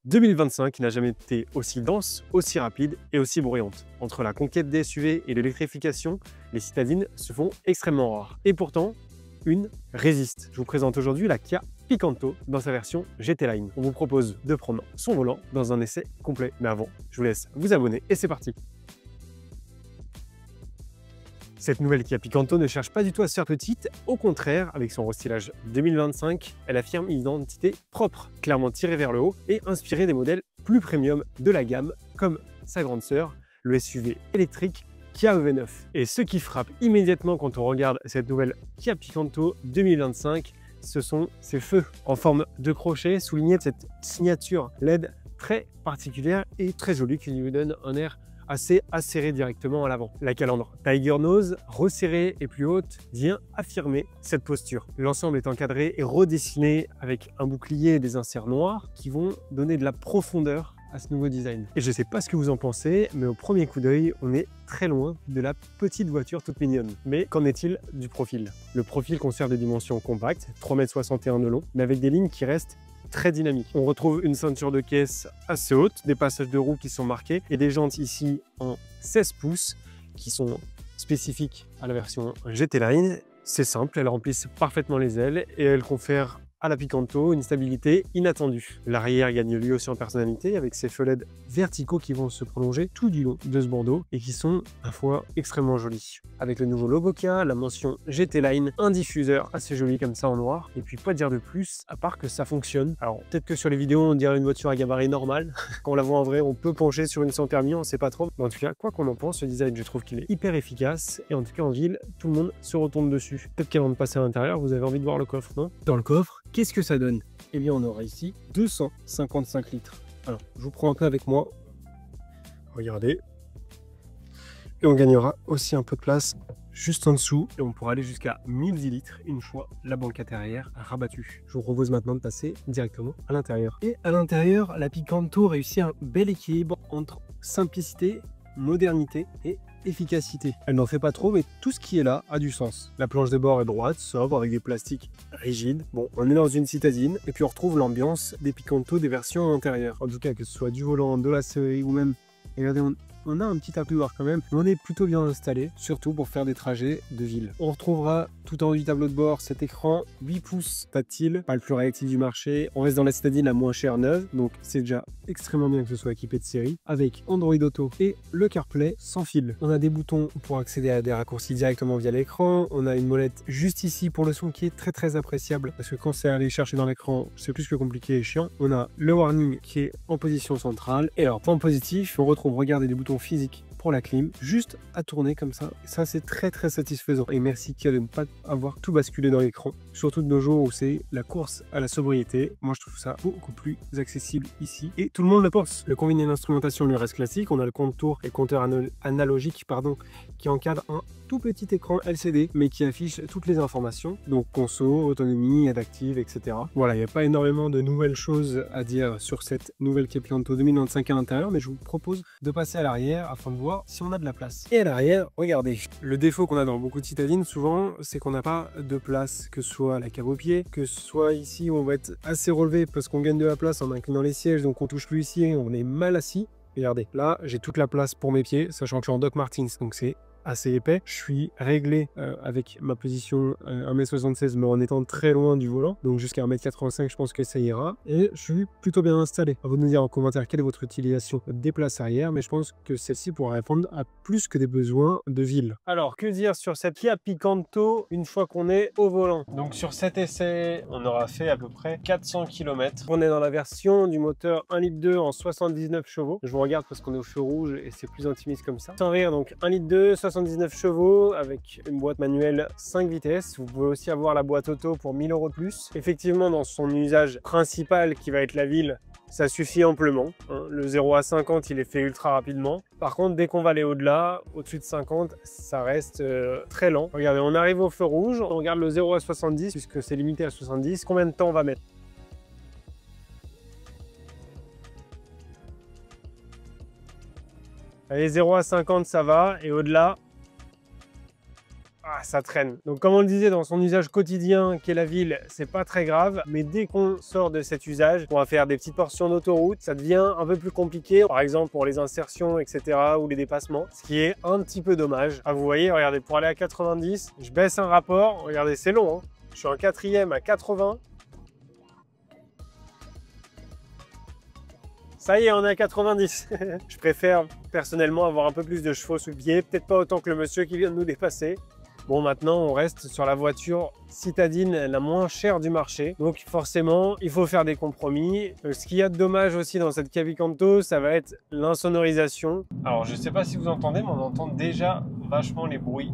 2025 n'a jamais été aussi dense, aussi rapide et aussi bruyante. Entre la conquête des SUV et l'électrification, les citadines se font extrêmement rares. Et pourtant, une résiste. Je vous présente aujourd'hui la Kia Picanto dans sa version GT Line. On vous propose de prendre son volant dans un essai complet. Mais avant, je vous laisse vous abonner et c'est parti. Cette nouvelle Kia Picanto ne cherche pas du tout à se faire petite, au contraire, avec son restylage 2025, elle affirme une identité propre, clairement tirée vers le haut et inspirée des modèles plus premium de la gamme, comme sa grande sœur, le SUV électrique Kia EV9. Et ce qui frappe immédiatement quand on regarde cette nouvelle Kia Picanto 2025, ce sont ses feux en forme de crochet, soulignés de cette signature LED très particulière et très jolie qui lui donne un air assez acérée directement à l'avant. La calandre Tiger Nose, resserrée et plus haute, vient affirmer cette posture. L'ensemble est encadré et redessiné avec un bouclier et des inserts noirs qui vont donner de la profondeur à ce nouveau design. Et je ne sais pas ce que vous en pensez, mais au premier coup d'œil, on est très loin de la petite voiture toute mignonne. Mais qu'en est-il du profil? Le profil conserve des dimensions compactes, 3,61 m de long, mais avec des lignes qui restent très dynamique. On retrouve une ceinture de caisse assez haute, des passages de roues qui sont marqués et des jantes ici en 16 pouces qui sont spécifiques à la version GT Line. C'est simple, elles remplissent parfaitement les ailes et elles confèrent à la Picanto une stabilité inattendue. L'arrière gagne lui aussi en personnalité avec ses feux LED verticaux qui vont se prolonger tout du long de ce bandeau et qui sont à la fois extrêmement jolis. Avec le nouveau logo Kia, la mention GT Line, un diffuseur assez joli comme ça en noir et puis pas dire de plus à part que ça fonctionne. Alors peut-être que sur les vidéos on dirait une voiture à gabarit normal. Quand on la voit en vrai on peut pencher sur une sans permis, on sait pas trop. Mais en tout cas quoi qu'on en pense, ce design je trouve qu'il est hyper efficace et en tout cas en ville tout le monde se retourne dessus. Peut-être qu'avant de passer à l'intérieur vous avez envie de voir le coffre, non? Dans le coffre, qu'est-ce que ça donne? Eh bien, on aura ici 255 litres. Alors, je vous prends un peu avec moi. Regardez. Et on gagnera aussi un peu de place juste en dessous. Et on pourra aller jusqu'à 1010 litres une fois la banquette arrière rabattue. Je vous propose maintenant de passer directement à l'intérieur. Et à l'intérieur, la Picanto réussit un bel équilibre entre simplicité, modernité et efficacité. Elle n'en fait pas trop, mais tout ce qui est là a du sens. La planche de bord est droite, sobre, avec des plastiques rigides. Bon, on est dans une citadine, et puis on retrouve l'ambiance des Picanto des versions intérieures. En tout cas, que ce soit du volant, de la CE ou même... Regardez, on a un petit accoudoir quand même, mais on est plutôt bien installé, surtout pour faire des trajets de ville. On retrouvera tout en haut du tableau de bord cet écran 8 pouces tactile, pas le plus réactif du marché. On reste dans la citadine la moins chère neuve, donc c'est déjà extrêmement bien que ce soit équipé de série, avec Android Auto et le CarPlay sans fil. On a des boutons pour accéder à des raccourcis directement via l'écran. On a une molette juste ici pour le son qui est très appréciable, parce que quand c'est aller chercher dans l'écran, c'est plus que compliqué et chiant. On a le warning qui est en position centrale. Et alors, point positif, on retrouve, regardez, des boutons physiques pour la clim, juste à tourner comme ça. Ça, c'est très satisfaisant. Et merci Kia de ne pas avoir tout basculé dans l'écran. Surtout de nos jours où c'est la course à la sobriété. Moi, je trouve ça beaucoup plus accessible ici. Et tout le monde le pense. Le combiné d'instrumentation lui reste classique. On a le compte-tours et compteur analogique, qui encadre un tout petit écran LCD, mais qui affiche toutes les informations. Donc conso, autonomie, adaptive, etc. Voilà, il n'y a pas énormément de nouvelles choses à dire sur cette nouvelle Kia Picanto 2025 à l'intérieur, mais je vous propose de passer à l'arrière afin de voir si on a de la place. Et à l'arrière, regardez, le défaut qu'on a dans beaucoup de citadines souvent, c'est qu'on n'a pas de place, que ce soit à la cave au pied, que ce soit ici où on va être assez relevé parce qu'on gagne de la place en inclinant les sièges, donc on touche plus ici, on est mal assis. Regardez, là j'ai toute la place pour mes pieds, sachant que je suis en Doc Martens, donc c'est assez épais. Je suis réglé avec ma position 1m76 mais en étant très loin du volant, donc jusqu'à 1m85 je pense que ça ira, et je suis plutôt bien installé. À vous de nous dire en commentaire quelle est votre utilisation des places arrière, mais je pense que celle-ci pourra répondre à plus que des besoins de ville. Alors que dire sur cette Kia Picanto une fois qu'on est au volant? Donc sur cet essai on aura fait à peu près 400 km. On est dans la version du moteur 1,2 litre en 79 chevaux. Je vous regarde parce qu'on est au feu rouge et c'est plus intimiste comme ça. Sans rire, donc 1,2 litre, 79 chevaux avec une boîte manuelle 5 vitesses. Vous pouvez aussi avoir la boîte auto pour 1000 € de plus. Effectivement, dans son usage principal qui va être la ville, ça suffit amplement. Le 0 à 50, il est fait ultra rapidement. Par contre, dès qu'on va aller au-delà, au-dessus de 50, ça reste très lent. Regardez, on arrive au feu rouge, on regarde le 0 à 70, puisque c'est limité à 70. Combien de temps on va mettre? Allez, 0 à 50, ça va. Et au-delà, ça traîne. Donc comme on le disait, dans son usage quotidien qu'est la ville, c'est pas très grave, mais dès qu'on sort de cet usage, on va faire des petites portions d'autoroute, ça devient un peu plus compliqué, par exemple pour les insertions, etc. ou les dépassements, ce qui est un petit peu dommage. Ah, vous voyez, regardez, pour aller à 90, je baisse un rapport, regardez, c'est long, hein. Je suis en 4e à 80. Ça y est, on est à 90. Je préfère personnellement avoir un peu plus de chevaux sous le pied, peut-être pas autant que le monsieur qui vient de nous dépasser. Bon, maintenant, on reste sur la voiture citadine la moins chère du marché. Donc forcément, il faut faire des compromis. Ce qu'il y a de dommage aussi dans cette Capicanto, ça va être l'insonorisation. Alors, je ne sais pas si vous entendez, mais on entend déjà vachement les bruits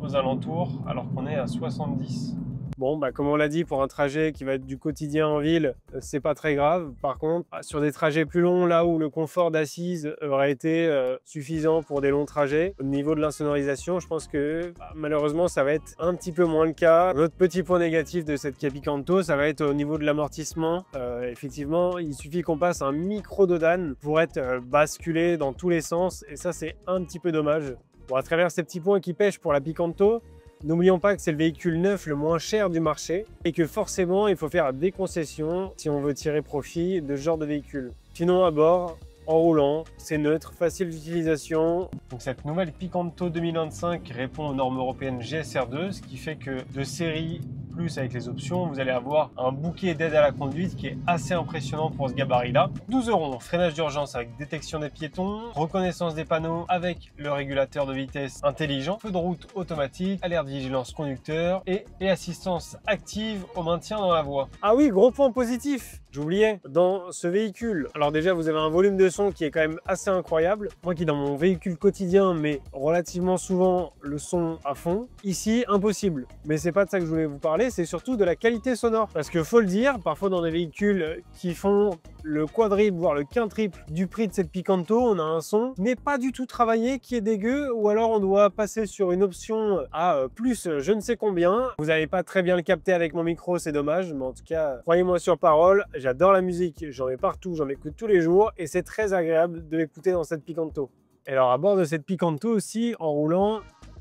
aux alentours, alors qu'on est à 70. Bon, bah, comme on l'a dit, pour un trajet qui va être du quotidien en ville, c'est pas très grave. Par contre, sur des trajets plus longs, là où le confort d'assise aurait été suffisant pour des longs trajets, au niveau de l'insonorisation, je pense que malheureusement, ça va être un petit peu moins le cas. Notre petit point négatif de cette Capicanto, ça va être au niveau de l'amortissement. Effectivement, il suffit qu'on passe un micro dodane pour être basculé dans tous les sens, et ça, c'est un petit peu dommage. Bon, à travers ces petits points qui pêchent pour la Picanto, n'oublions pas que c'est le véhicule neuf le moins cher du marché et que forcément il faut faire des concessions si on veut tirer profit de ce genre de véhicule. Sinon à bord, en roulant, c'est neutre, facile d'utilisation. Donc cette nouvelle Picanto 2025 répond aux normes européennes GSR2, ce qui fait que de série plus avec les options, vous allez avoir un bouquet d'aide à la conduite qui est assez impressionnant pour ce gabarit-là. 12 €, freinage d'urgence avec détection des piétons, reconnaissance des panneaux avec le régulateur de vitesse intelligent, feu de route automatique, alerte vigilance conducteur et assistance active au maintien dans la voie. Ah oui, gros point positif, j'oubliais, dans ce véhicule. Alors déjà, vous avez un volume de son qui est quand même assez incroyable. Moi qui dans mon véhicule quotidien mets relativement souvent le son à fond, ici impossible. Mais c'est pas de ça que je voulais vous parler, c'est surtout de la qualité sonore. Parce que faut le dire, parfois dans des véhicules qui font le quadruple, voire le quintuple du prix de cette Picanto, on a un son qui n'est pas du tout travaillé, qui est dégueu, ou alors on doit passer sur une option à plus je ne sais combien. Vous n'allez pas très bien le capter avec mon micro, c'est dommage, mais en tout cas, croyez-moi sur parole, j'adore la musique, j'en mets partout, j'en écoute tous les jours, et c'est très agréable de l'écouter dans cette Picanto. Et alors à bord de cette Picanto aussi, en roulant,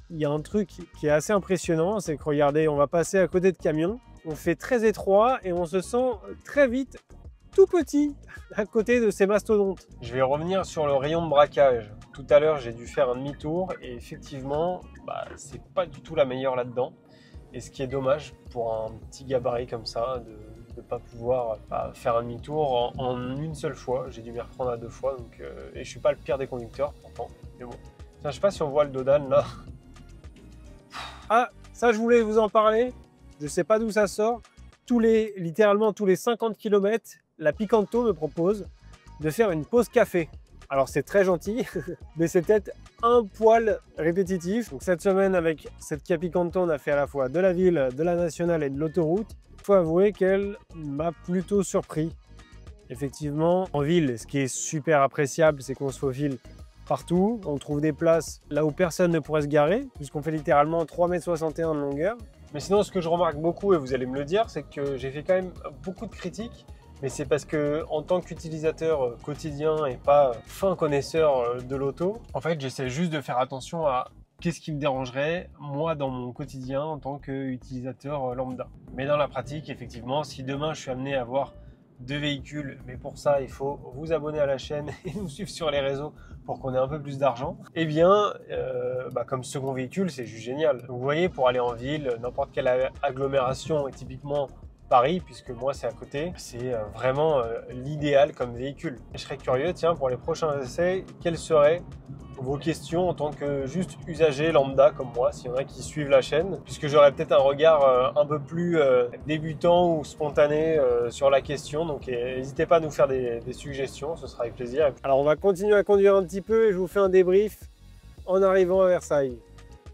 il y a un truc qui est assez impressionnant, c'est que regardez, on va passer à côté de camions, on fait très étroit et on se sent très vite tout petit à côté de ces mastodontes. Je vais revenir sur le rayon de braquage. Tout à l'heure, j'ai dû faire un demi-tour et effectivement, c'est pas du tout la meilleure là-dedans. Et ce qui est dommage pour un petit gabarit comme ça, de ne pas pouvoir faire un demi-tour en une seule fois. J'ai dû m'y reprendre à 2 fois, donc, et je suis pas le pire des conducteurs pourtant. Mais bon, tiens, je sais pas si on voit le dodane là. Ah, ça je voulais vous en parler. Je sais pas d'où ça sort. Littéralement tous les 50 km, la Picanto me propose de faire une pause café. Alors c'est très gentil, mais c'est peut-être un poil répétitif. Donc cette semaine avec cette Capicanto, on a fait à la fois de la ville, de la nationale et de l'autoroute. Il faut avouer qu'elle m'a plutôt surpris. Effectivement, en ville, ce qui est super appréciable, c'est qu'on se faufile partout. On trouve des places là où personne ne pourrait se garer, puisqu'on fait littéralement 3,61 m de longueur. Mais sinon, ce que je remarque beaucoup, et vous allez me le dire, c'est que j'ai fait quand même beaucoup de critiques. Mais c'est parce que en tant qu'utilisateur quotidien et pas fin connaisseur de l'auto, en fait, j'essaie juste de faire attention à qu'est-ce qui me dérangerait, moi, dans mon quotidien en tant qu'utilisateur lambda. Mais dans la pratique, effectivement, si demain je suis amené à avoir 2 véhicules, mais pour ça, il faut vous abonner à la chaîne et nous suivre sur les réseaux pour qu'on ait un peu plus d'argent, eh bien, comme second véhicule, c'est juste génial. Donc, vous voyez, pour aller en ville, n'importe quelle agglomération, et typiquement Paris, puisque moi c'est à côté, c'est vraiment l'idéal comme véhicule. Et je serais curieux, tiens, pour les prochains essais, quelles seraient vos questions en tant que juste usager lambda comme moi, s'il y en a qui suivent la chaîne, puisque j'aurais peut-être un regard un peu plus débutant ou spontané sur la question, donc n'hésitez pas à nous faire des suggestions, ce sera avec plaisir. Alors on va continuer à conduire un petit peu et je vous fais un débrief en arrivant à Versailles.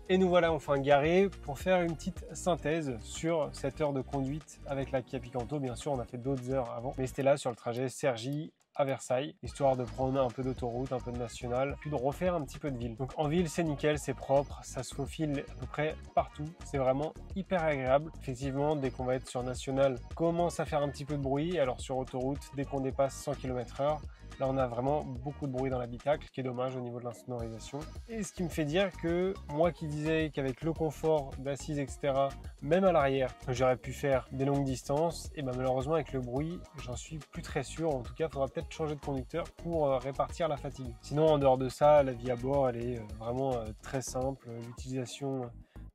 Et nous voilà enfin garés pour faire une petite synthèse sur cette heure de conduite avec la Kia Picanto. Bien sûr, on a fait d'autres heures avant, mais c'était là sur le trajet Cergy à Versailles, histoire de prendre un peu d'autoroute, un peu de nationale, puis de refaire un petit peu de ville. Donc en ville, c'est nickel, c'est propre, ça se faufile à peu près partout. C'est vraiment hyper agréable. Effectivement, dès qu'on va être sur nationale, commence à faire un petit peu de bruit. Alors sur autoroute, dès qu'on dépasse 100 km/h, Là, on a vraiment beaucoup de bruit dans l'habitacle, ce qui est dommage au niveau de l'insonorisation. Et ce qui me fait dire que moi qui disais qu'avec le confort d'assise, etc., même à l'arrière, j'aurais pu faire des longues distances, et ben malheureusement avec le bruit, j'en suis plus très sûr. En tout cas, il faudra peut-être changer de conducteur pour répartir la fatigue. Sinon, en dehors de ça, la vie à bord, elle est vraiment très simple. L'utilisation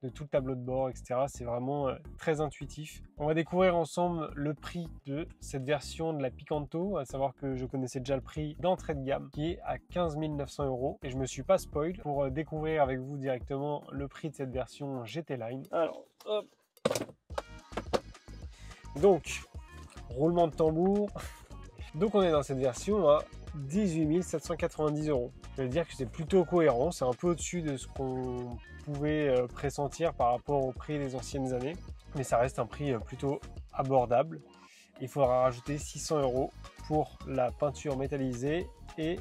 de tout le tableau de bord, etc. C'est vraiment très intuitif. On va découvrir ensemble le prix de cette version de la Picanto, à savoir que je connaissais déjà le prix d'entrée de gamme qui est à 15 900 € et je me suis pas spoil pour découvrir avec vous directement le prix de cette version GT Line. Alors, hop. Donc, roulement de tambour. Donc on est dans cette version à 18 790 €. Je veux dire que c'est plutôt cohérent, c'est un peu au-dessus de ce qu'on pouvait pressentir par rapport au prix des anciennes années, mais ça reste un prix plutôt abordable. Il faudra rajouter 600 € pour la peinture métallisée et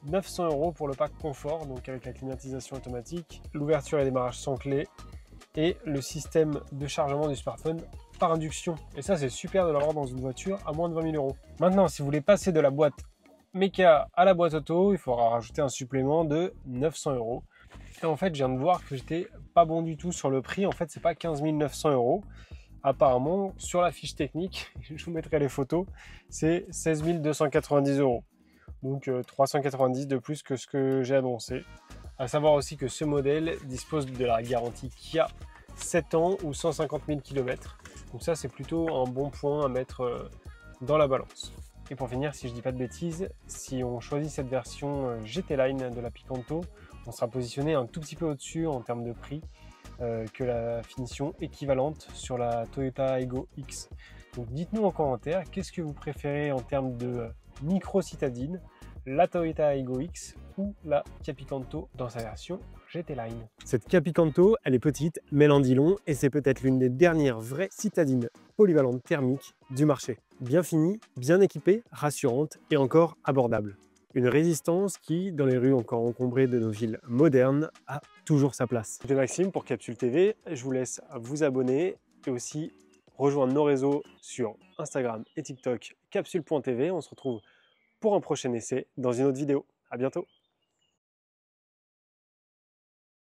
900 € pour le pack confort, donc avec la climatisation automatique, l'ouverture et démarrage sans clé et le système de chargement du smartphone par induction. Et ça, c'est super de l'avoir dans une voiture à moins de 20 000 €. Maintenant, si vous voulez passer de la boîte méca à la boîte auto, il faudra rajouter un supplément de 900 €. Et en fait, je viens de voir que j'étais pas bon du tout sur le prix. En fait, c'est pas 15 900 €. Apparemment, sur la fiche technique, je vous mettrai les photos, c'est 16 290 €. Donc 390 de plus que ce que j'ai annoncé. À savoir aussi que ce modèle dispose de la garantie Kia 7 ans ou 150 000 km. Donc ça, c'est plutôt un bon point à mettre dans la balance. Et pour finir, si je dis pas de bêtises, si on choisit cette version GT Line de la Picanto, on sera positionné un tout petit peu au-dessus en termes de prix que la finition équivalente sur la Toyota Aygo X. Donc dites-nous en commentaire, qu'est-ce que vous préférez en termes de micro-citadine, la Toyota Aygo X ou la Kia Picanto dans sa version GT Line. Cette Kia Picanto, elle est petite, mais elle en dit long, et c'est peut-être l'une des dernières vraies citadines polyvalentes thermiques du marché. Bien finie, bien équipée, rassurante et encore abordable. Une résistance qui, dans les rues encore encombrées de nos villes modernes, a toujours sa place. C'était Maxime pour Capsule TV, je vous laisse vous abonner et aussi rejoindre nos réseaux sur Instagram et TikTok, capsule.tv. On se retrouve pour un prochain essai dans une autre vidéo. À bientôt.